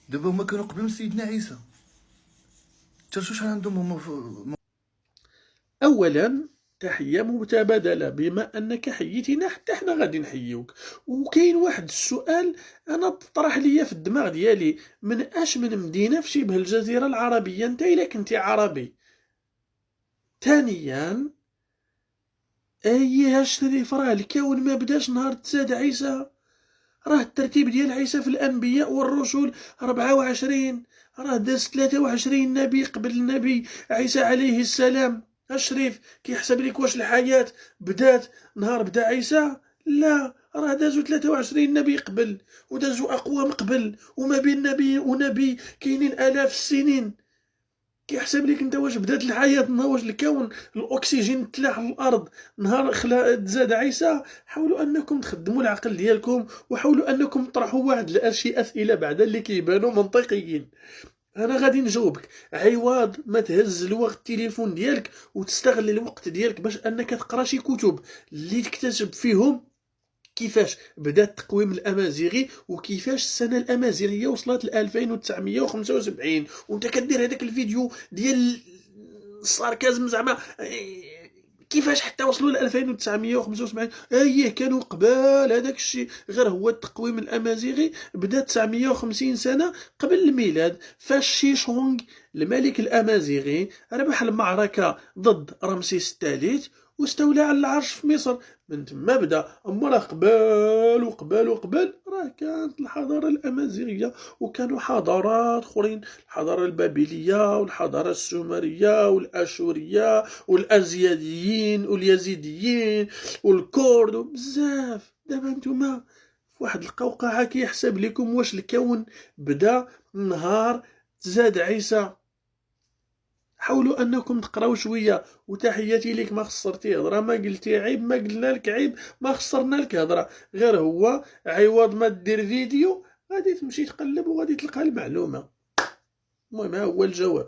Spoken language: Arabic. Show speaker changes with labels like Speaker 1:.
Speaker 1: دابا هما كانوا قبل من سيدنا عيسى. شو شحال عندهم هما
Speaker 2: اولا تحيه متبادله، بما انك حييتينا حتى حنا غادي نحيوك. وكاين واحد السؤال انا طرح ليا في الدماغ ديالي، من اش من مدينه في شبه الجزيره العربيه انت الا كنتي عربي؟ ثانيا، ايها الشريف، راه الكون ما بداش نهار تزاد عيسى. راه الترتيب ديال عيسى في الانبياء والرسل 24. راه داز 23 نبي قبل النبي عيسى عليه السلام. الشريف كيحسب لك واش الحياة بدات نهار بدا عيسى؟ لا، راه دازو 23 نبي قبل، ودازو اقوام قبل، وما بين نبي ونبي كاينين الاف السنين. كيحسب لك انت واش بدات الحياه، واش الكون الاكسجين تلاح الارض نهار تزاد عيسى؟ حاولوا انكم تخدموا العقل ديالكم، وحاولوا انكم تطرحوا واحد الاشي اسئله بعدا اللي كيبانوا منطقيين. انا غادي نجاوبك، عوض ما تهز الوقت التليفون ديالك وتستغل الوقت ديالك باش انك تقرا شي كتب اللي تكتسب فيهم كيفاش بدا التقويم الامازيغي، وكيفاش السنه الامازيغيه وصلت ل 2975، وانت كدير هذاك الفيديو ديال الساركازم زعما كيفاش حتى وصلوا ل 2975. اييه كانوا قبال هذاك الشيء، غير هو التقويم الامازيغي بدا 950 سنه قبل الميلاد، فاش شيشونغ الملك الامازيغي ربح المعركه ضد رمسيس الثالث واستولى على العرش في مصر. من تما بدا. اما راه قبال وقبال وقبال راه كانت الحضاره الامازيغيه، وكانوا حضارات اخرين، الحضاره البابليه والحضاره السومريه والاشوريه والازيديين واليزيديين والكورد بزاف. دابا نتوما في واحد القوقعه كيحسب لكم واش الكون بدا نهار تزاد عيسى. حاولوا انكم تقراو شويه. وتحياتي ليك، ما خسرتي هضره، ما قلتي عيب، ما قلنا لك عيب، ما خسرنا لك هضره، غير هو عوض ما دير فيديو غادي تمشي تقلب وغادي تلقى المعلومه. المهم ها هو الجواب.